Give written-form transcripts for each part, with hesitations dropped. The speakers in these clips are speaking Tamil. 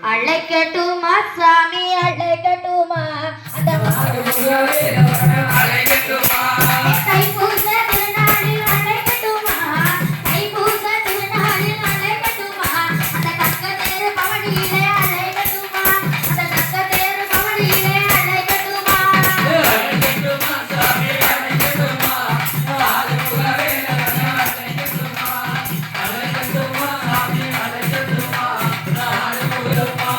அழைக்கட்டுமா சாமி அழைக்கட்டுமா அந்த அழைக்கட்டுமா தைப்பூச திருநாளில் அழைக்கட்டுமா தைப்பூச திருநாளில் அழைக்கட்டுமா அந்த கக்க தேரு பவனியிலே அழைக்கட்டுமா அந்த கக்க தேரு பவனியிலே அழைக்கட்டுமா அழைக்கட்டுமா சாமி அழைக்கட்டுமா ஆறுமுகவே அழைக்கட்டுமா அழைக்கட்டுமா சாமி அழைக்கட்டுமா ஆறுமுகமா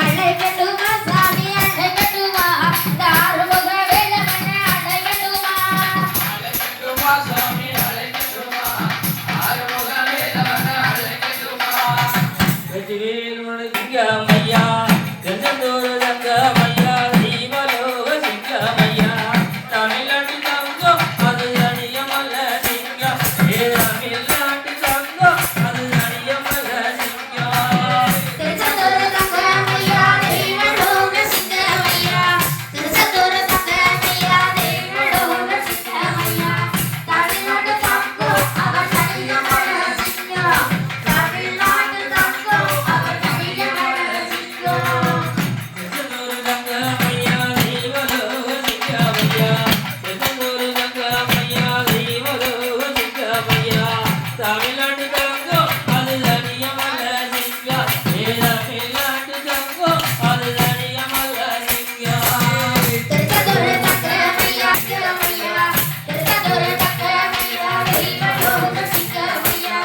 அழைக்கட்டுமா சாமி அழைக்கட்டுமா அந்த ஆறுமுக வேலவனை அழைக்கட்டுமா அழைக்கட்டுமா சாமி அழைக்கட்டுமா ஆறுமுகவே அழைக்கட்டுமா வெற்றிவேல் முருகமையா கந்தந்தோர தங்கமையா தீவலோக சிங்கமையா தமிழ்நாட்டு தங்கம் அது அணியமல்ல சிங்கம் தமிழ்நாட்டு தங்கம் அது அணியமல்ல சிங்கம் திருச்செந்தூர் தங்கமையா தெய்வலோக சிங்கமையா திருச்செந்தூர் தங்கமையா தெய்வலோக சிங்கமையா தமிழ்நாட்டு தங்கம் அவர் அணியமல்ல சிங்கம் தமிழ்நாட்டு தங்கம் அவர் அணியமல்ல சிங்கம் திருச்செந்தூர் தங்கமையா தெய்வலோக சிங்கமையா திருச்செந்தூர் தங்கமையா தெய்வலோக சிங்கமையா தமிழ்நாட்டு தங்கம் அது அணியமல்ல சிங்கம் தமிழ்நாட்டு தங்கம் அது அணியமல்ல சிங்கம் திருச்செந்தூர் தங்கமையா சிங்கமையா திருச்செந்தூர் தங்கமையா தெய்வலோக சிங்கமையா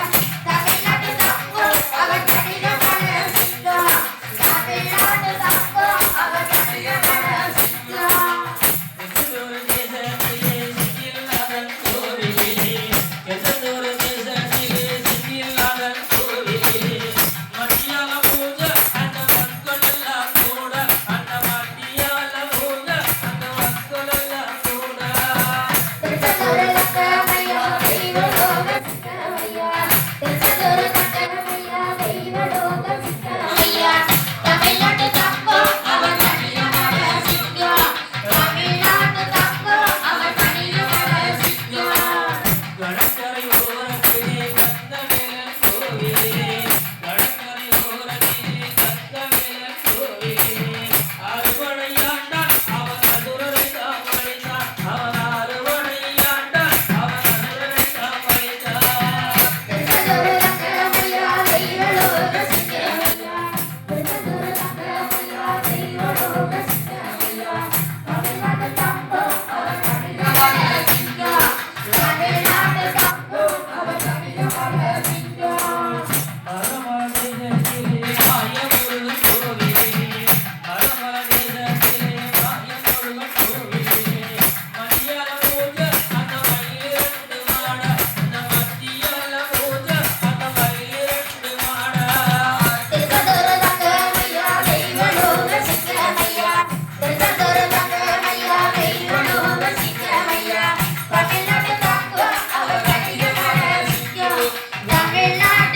தமிழ்நாட்டு தங்கம் அவர் அணியமல்ல சிங்கம் தமிழ்நாட்டு தங்கம் அவர் அணியமல்ல சிங்கம் திருச்செந்தூர் தேசத்திலே சிங்கிள்நாதன் கோவிலிலே திருச்செந்தூர் தேசத்திலே சிங்கிள்நாதன் கோவிலிலே மத்தியால பூஜை அந்த மக்களெல்லாம் கூட அந்த மத்தியால பூஜை அந்த மக்களெல்லாம் கூட திருச்செந்தூர் தங்கமையா தெய்வலோக சிங்கமையா திருச்செந்தூர் தங்கமையா தெய்வலோக சிங்கமையா தமிழ்நாட்டு தங்கம் அவர் அணியமல்ல சிங்கம் தமிழ்நாட்டு தங்கம் அவர் அணியமல்ல சிங்கம் கடற்கரை ஓரத்திலே கந்தவேலன் கோவிலிலே கடற்கரை ஓரத்திலே கந்தவேலன் கோவிலிலே அறுவடையாண்டான் அவன் மதுரை தாமரைத்தான் அவன் அறுவடையாண்டான் அவன் மதுரை தாமரைத்தான் திருச்செந்தூர் தங்கமையா தெய்வலோக சிங்கமையா திருச்செந்தூர் தங்கமையா தெய்வலோக சிங்கமையா தமிழ்நாட்டு தங்கம் அவர் அணியமல்ல சிங்கம் தமிழ்நாட்டு தங்கம் அவர் அணியமல்ல சிங்கம் அரமதேசத்திலே மாயமுருகன் கோவிலிலே அரமதேசத்திலே மாயமுருகன் கோவிலிலே மத்தியால பூஜை அந்த மயிலிரண்டு மாட அந்த மத்தியால பூஜை அந்த மயிலிரண்டு மாட திருச்செந்தூர் தங்கமையா தெய்வலோக சிங்கமையா திருச்செந்தூர் தங்கமையா தெய்வலோக சிங்கமையா தமிழ்நாட்டு தங்கம் அவர் அணியமல்ல சிங்கம் தமிழ்நாட்டு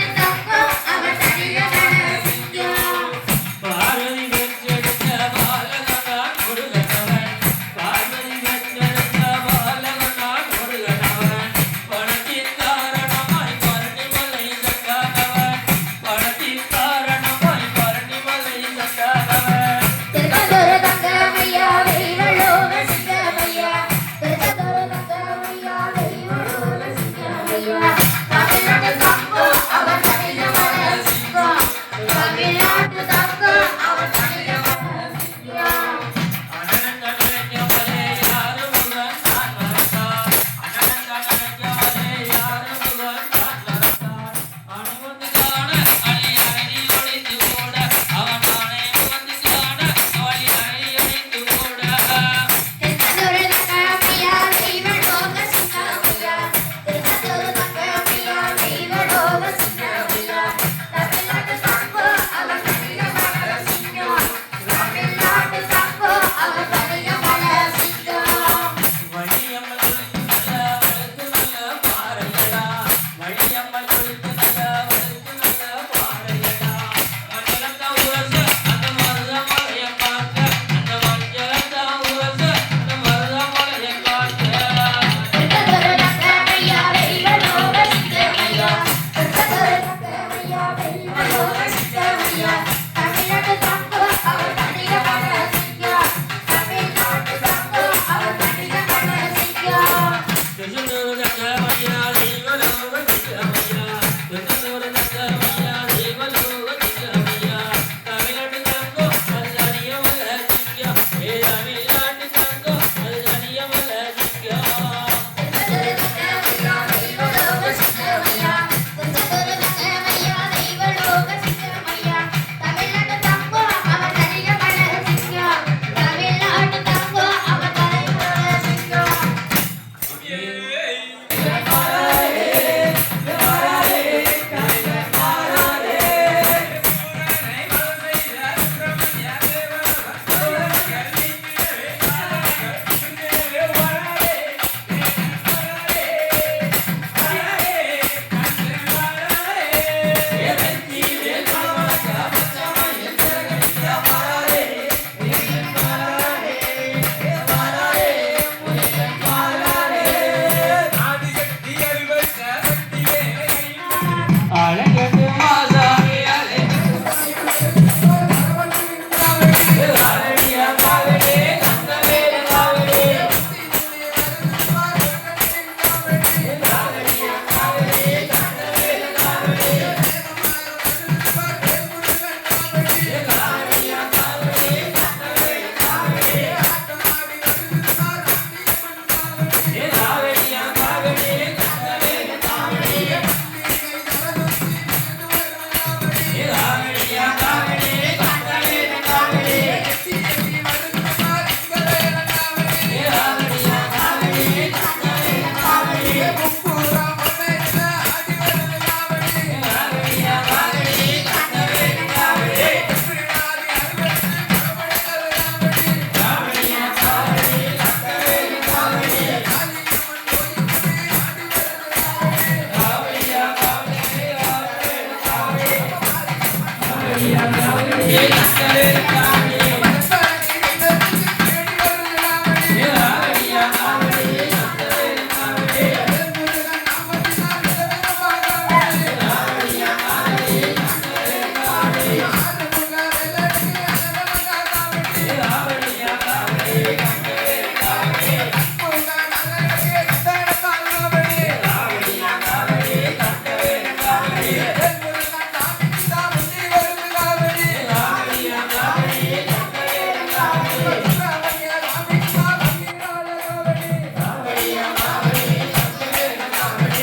அழைக்கட்டுமா சாமி காவடியா காவடி கந்தவேல் காவடி காவடியா காவடி கந்தவேல் காவடி காவடியா காவடி கந்தவேல் காவடி காவடியா காவடி கந்தவேல் காவடி காவடியா காவடி கந்தவேல் காவடி காவடியா காவடி கந்தவேல் காவடி காவடியா காவடி கந்தவேல் காவடி காவடியா காவடி கந்தவேல் காவடி காவடியா காவடி காவடியா காவடி கந்தவேல் காவடி காவடியா காவடி கந்தவேல் காவடி காவடியா காவடி கந்தவேல் காவடி காவடியா காவடி கந்தவேல் காவடி காவடியா காவடி கந்தவேல் காவடி காவடியா காவடி கந்தவேல் காவடி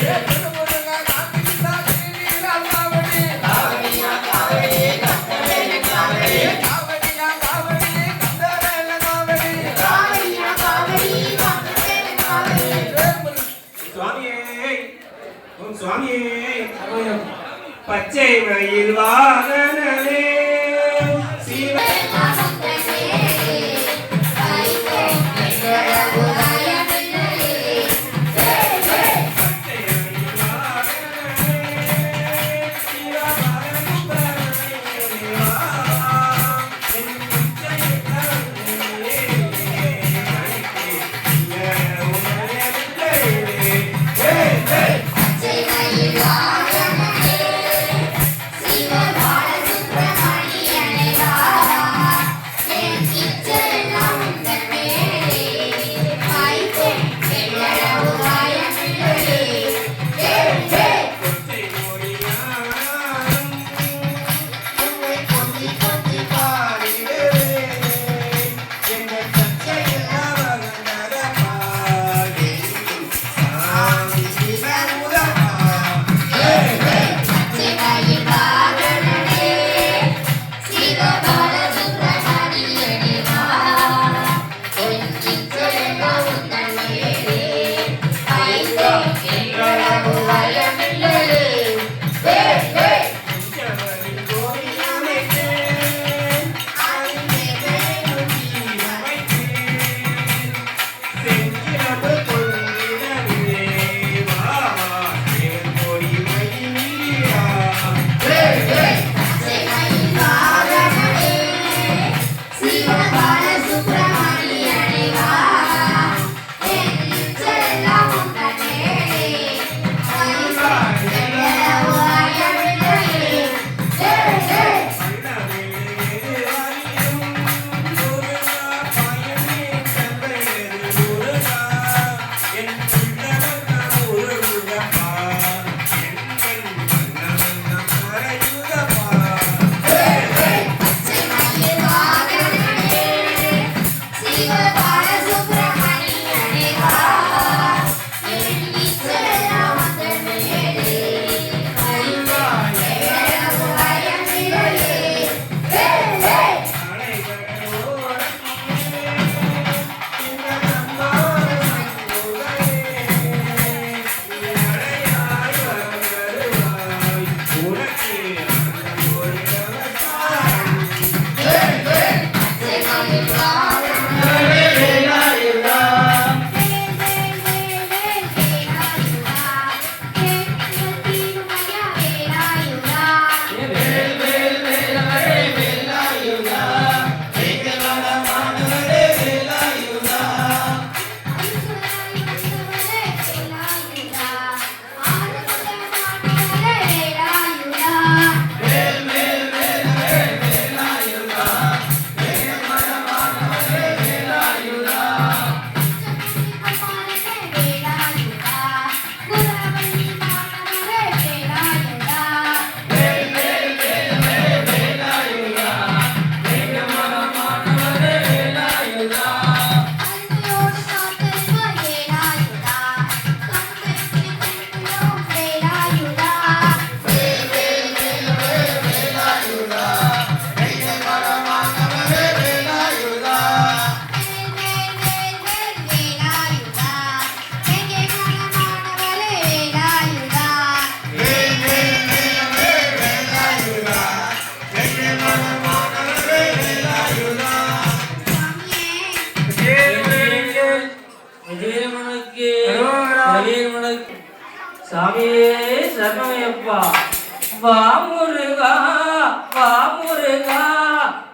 காவடியா காவடி கந்தவேல் காவடி காவடியா காவடி கந்தவேல் காவடி காவடியா காவடி கந்தவேல் காவடி சுவாமியே ஓம் சுவாமியே பச்சை மயில் வாகனமே சிவ சிவ பாலசுப்ரமணியனே வா வா முருகா வா முருகா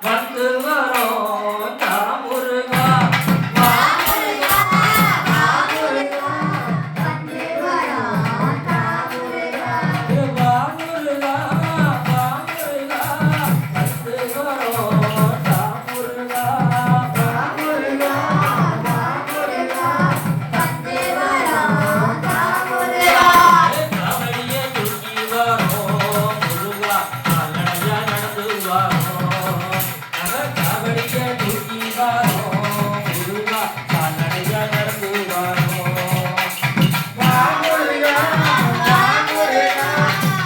வந்து வரோம் தா முருகா வா முருகா வா முருகா வந்து வரோம் தா முருகா வா முருகா வா முருகா வந்து வரோம் தா முருகா வா முருகா வா முருகா வந்து வரோம் தா முருகா காவடியை தூக்கி வரோம் முருகா கால்நடையா நடந்து வரோம் காவடியை தூக்கி வரோம் முருகா கால்நடையா நடந்து வரோம் வா முருகா வா முருகா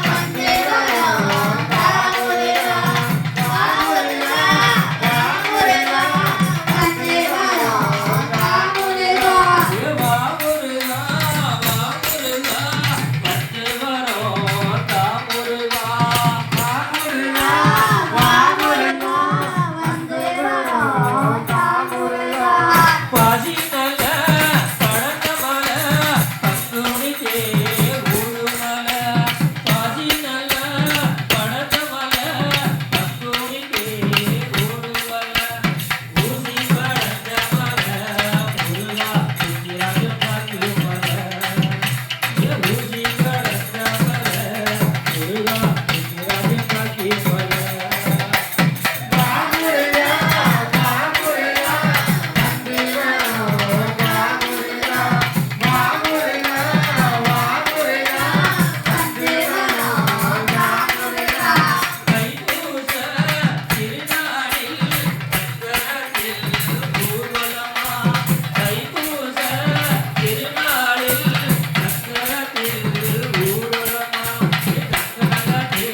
வந்து வரோம் தா முருகா வா முருகா வா முருகா வந்து வரோம் தா முருகா வா முருகா வா முருகா வந்து வரோம் தா முருகா வா முருகா வா முருகா வந்து வரோம் தா முருகா பாசினல பழக்கமல பக்குனிக்கே ஊடுமல பாசினல பழக்கமல பக்குனிக்கே ஊடுமல ஊசி பழக்கமல முருகா சுத்திராஜ பாக்குமல ஊசி பழக்கமல முருகா சுத்திராஜ பாக்குமல வா முருகா வா முருகா வந்து வரோம் வா முருகா வா முருகா வா முருகா வந்து வரோம் வா முருகா தைப்பூச திருநாளில் சக்கரத்தில் ஊர்வலமா தைப்பூச திருநாளில் சக்கரத்தில் ஊர்வலமா சக்கரத்தில்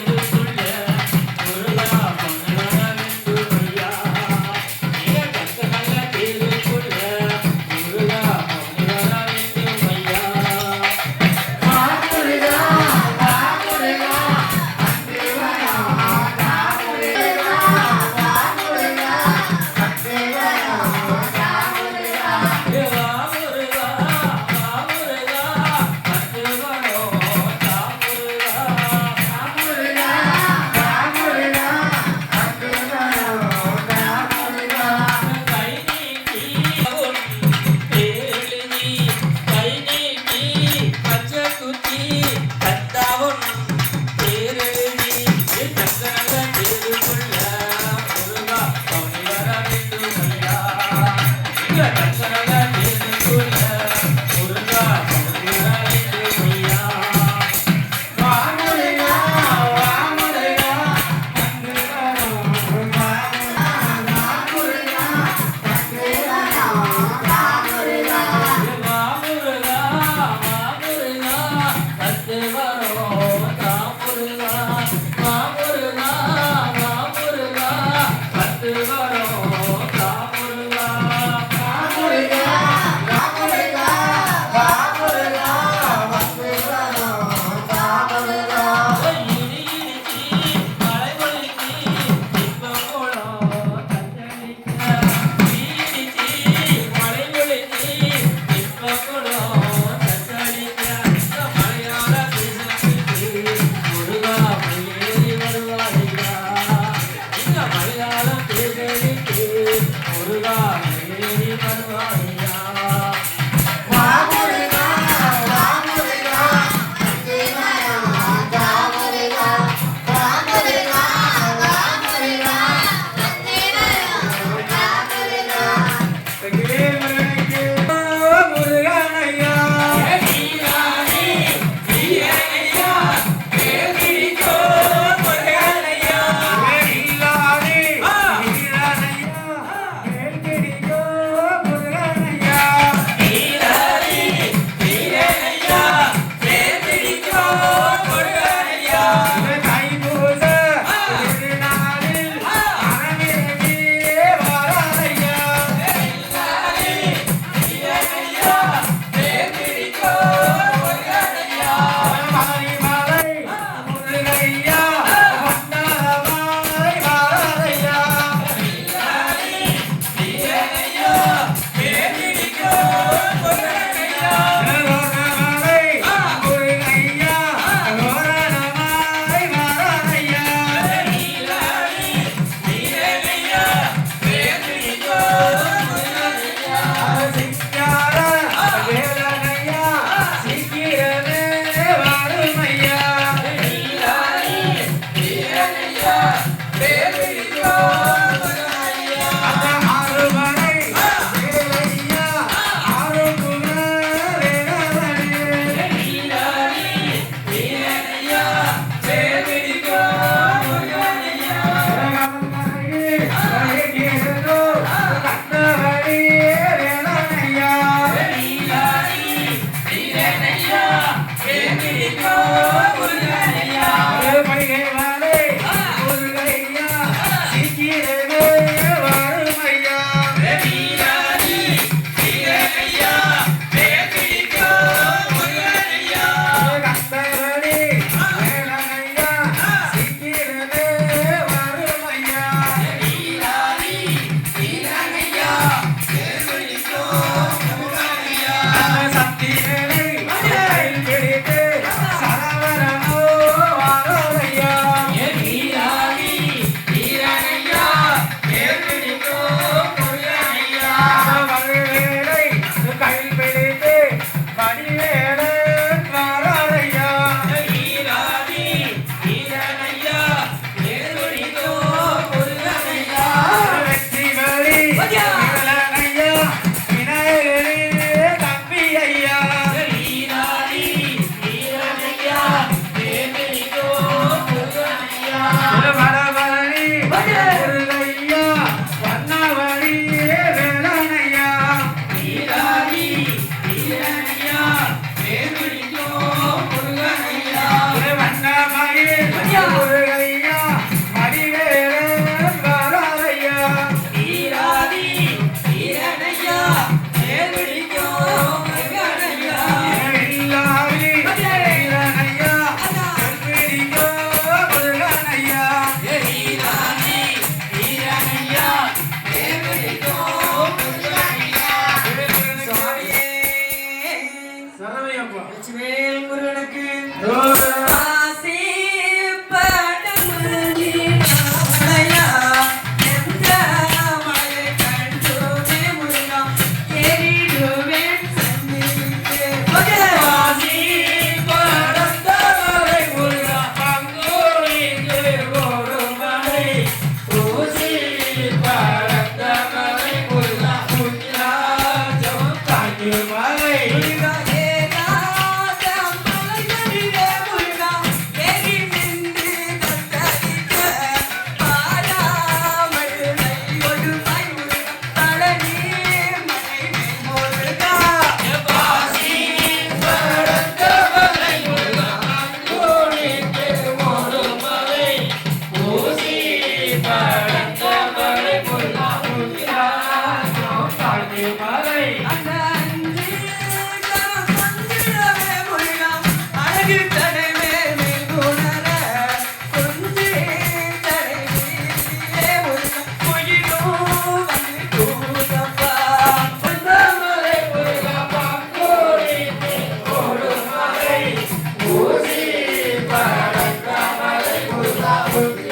ஏ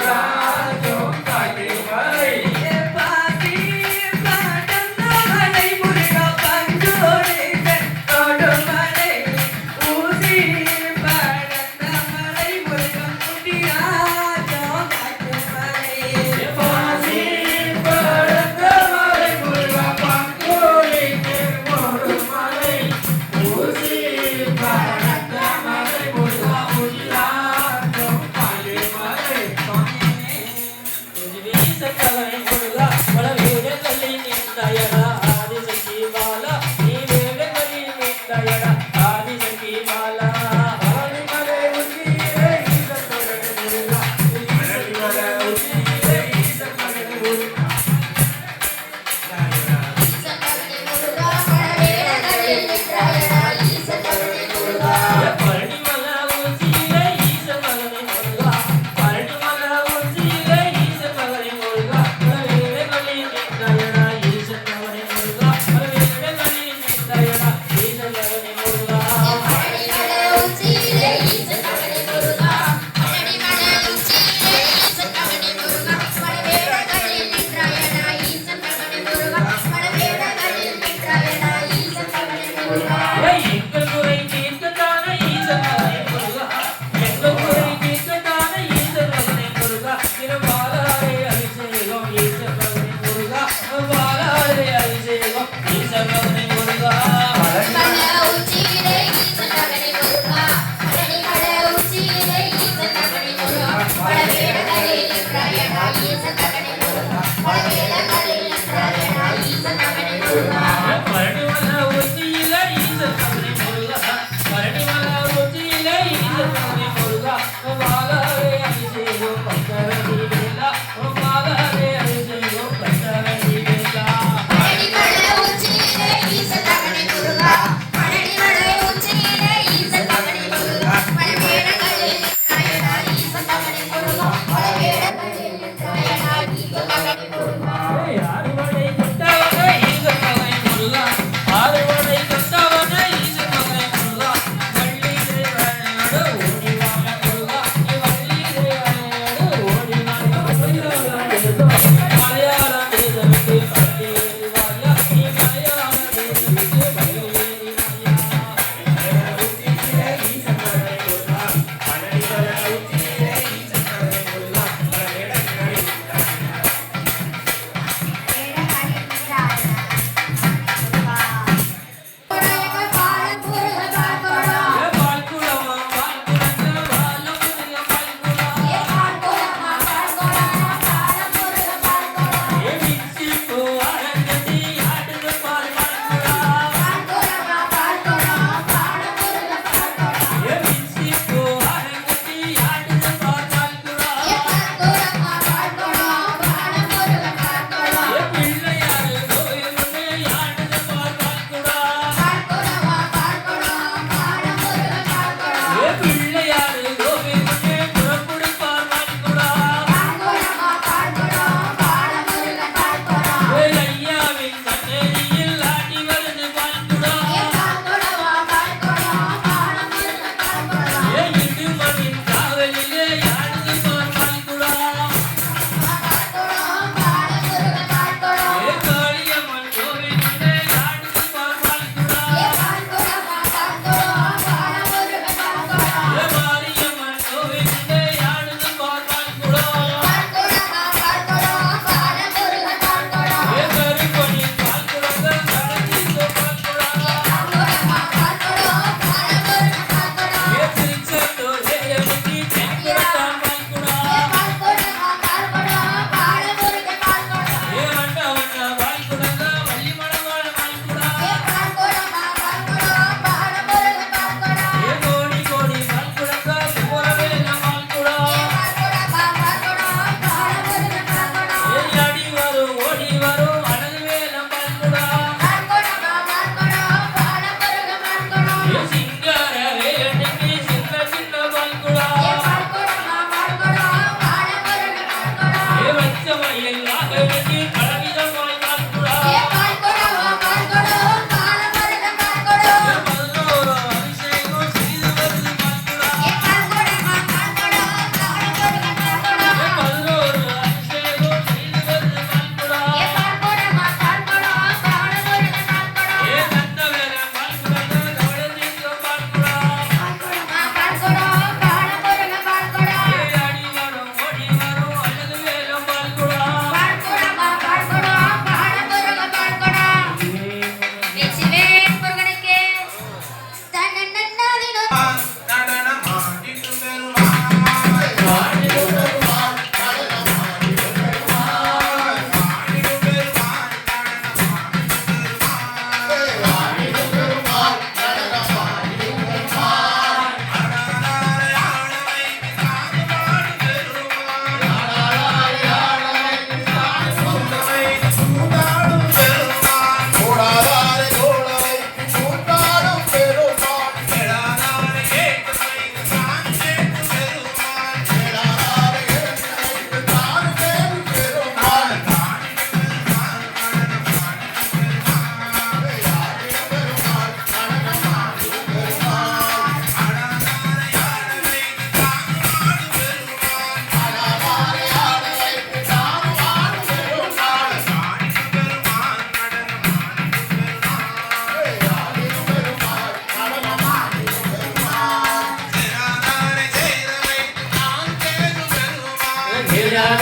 நிழலான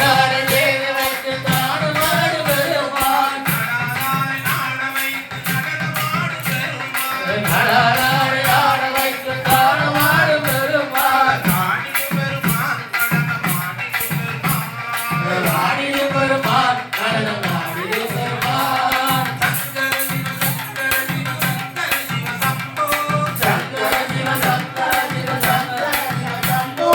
தேவி வைத்து தாடுமாடு பெருமான் நடனாடு ஆட வைத்து தாடுமாடு பெருமான் ஆடிடு பெருமான் நடனம் ஆடிடு பெருமான் சங்கர சிவ சங்கர சிவ சங்கர சிவ சம்போ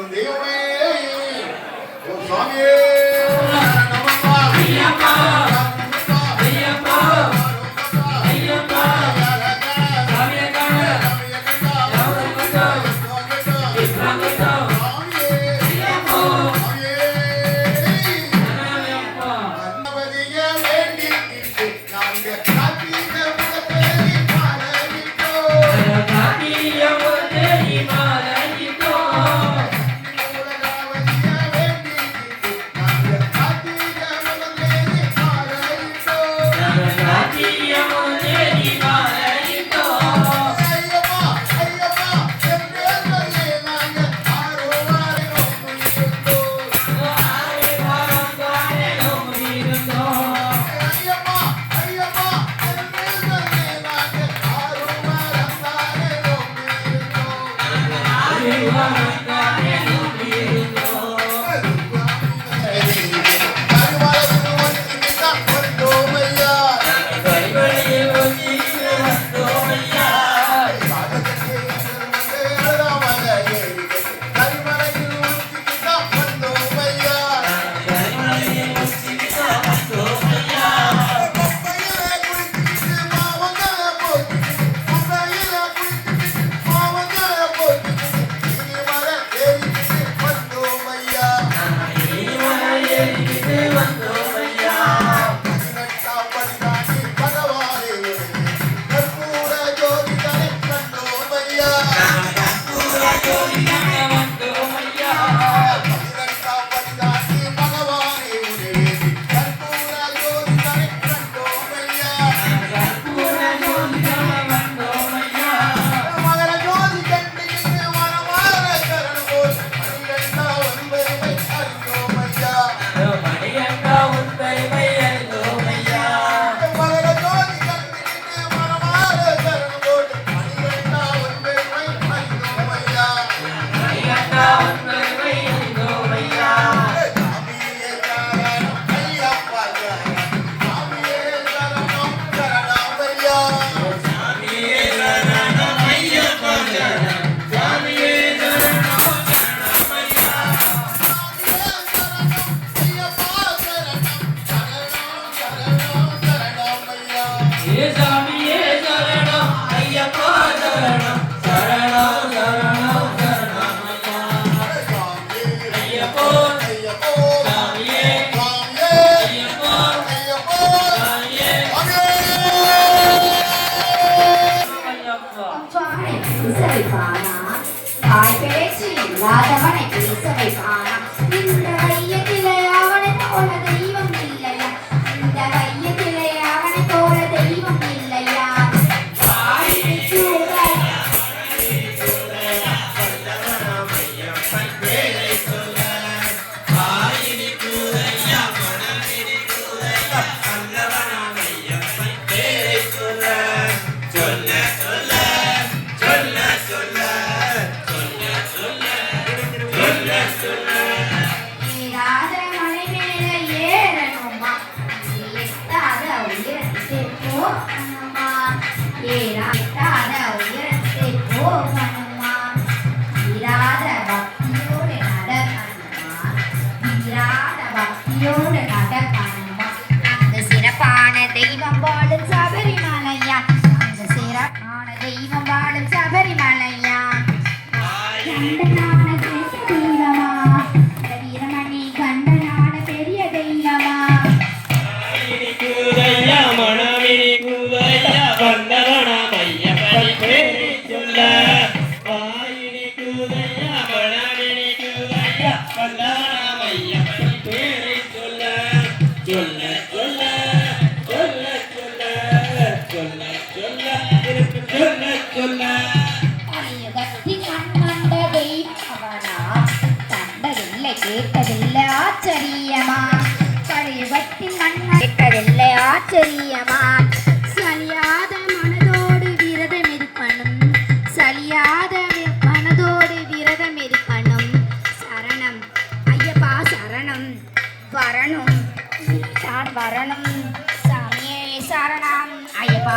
காக்கும் தெய்வமே ஓ சுவாமியே நமப்பா ஐயப்பா ஐயப்பா ஐயப்பா சாமியக்கான யாவரங்கட்டோ விஸ்ராங்கட்டோ ஐயப்பா ஐயப்பா அன்னவதிய வேண்டிக்கிட்டு நாங்க காத்தின முகத்தேறி பாடலிட்டோ காட்டிய முகத்தேறி மாலையிட்டோ உலகாவதிய வேண்டிக்கிட்டு நாங்க காத்தின முகத்தேறி பாடலிட்டோ காட்டிய முகத்தேரி மாலையிட்டோ ஐயப்பா ஐயப்பா என்றே சொல்லி நாங்க ஆரோவாரி நோக்குயிட்டோ ஆரே வாரங்கானே நோமிருந்தோ ஐயப்பா ஐயப்பா என்றே சொல்லி நாங்க ஆரோவாரந்தானே நோக்குயிட்டோ ஆரே வாரங்கானே நோமிருந்தோ கைவழியில் ஒத்திக்கு வந்தோமையா கைவழியில் ஒத்திக்கு வந்தோமையா இனிமலையேறிட்டு வந்தோமையா ஜோதியாக வந்தோமையா கற்பூர ஜோதியாக வந்தோமையா மணியங்கா உந்தைமை அறிந்தோமையா மணியங்கா உந்தைமை அறிந்தோமையா சாமியே சரணம் ஐயப்பா சரணம் சாமியே சரணம் சரணமையா ஏ சாமியே சரணம் ஐயப்பா சரணம் சரணம் சரணம் சரணமையா ஐயப்போ சாமியே ஐயப்போ சாமியே ஐயப்பா சுவாமி இசைப்பானா தாய் பேச்சு இல்லாதவனை இசைப்பானா இந்த வையத்திலே அவனை போல தெய்வம் இல்லையா இந்த வையத்திலே அவனை போல தெய்வம் இல்லையா ஏறாத மலை மேல ஏறணுமா எட்டாத உயரத்தை போகணுமா ஏறாத உயரத்தை போகணுமா இராத பக்தியோடு நடக்கணுமா இராத பக்தியோடு நடக்கணுமா அந்த சிறப்பான தெய்வம் வாழும் சபரிமலையா அந்த சிறப்பான தெய்வம் வாழும் சபரிமலையா கண்டனான பெரிய தெய்வமா வீரமணி கண்டனான பெரிய தெய்வமா கூதையா மணமினி கூதையா வந்தவனாம் ஐயப்பன் பேரை சொல்ல வாயினி கூதையா மணமினி கூதையா வந்தவனாம் ஐயப்பன் பேரை சொல்ல சொல்ல சொல்ல சொல்ல சொல்ல சொல்ல சொல்ல எனக்கு சொல்ல சொல்ல கலியுகத்தில் கண்கண்ட தெய்வமவனா கண்டதில்லை கேட்டதில்லை ஆச்சரியமா கலியுகத்தில் கண்ட கேட்டதில்லை ஆச்சரியமா சலியாத மனதோடு விரதம் இருப்பனும் சலியாத மனதோடு விரதம் இருப்பனும் சரணம் ஐயப்பா சரணம் வரணும் தான் வரணும் சாமியே சரணம் ஐயப்பா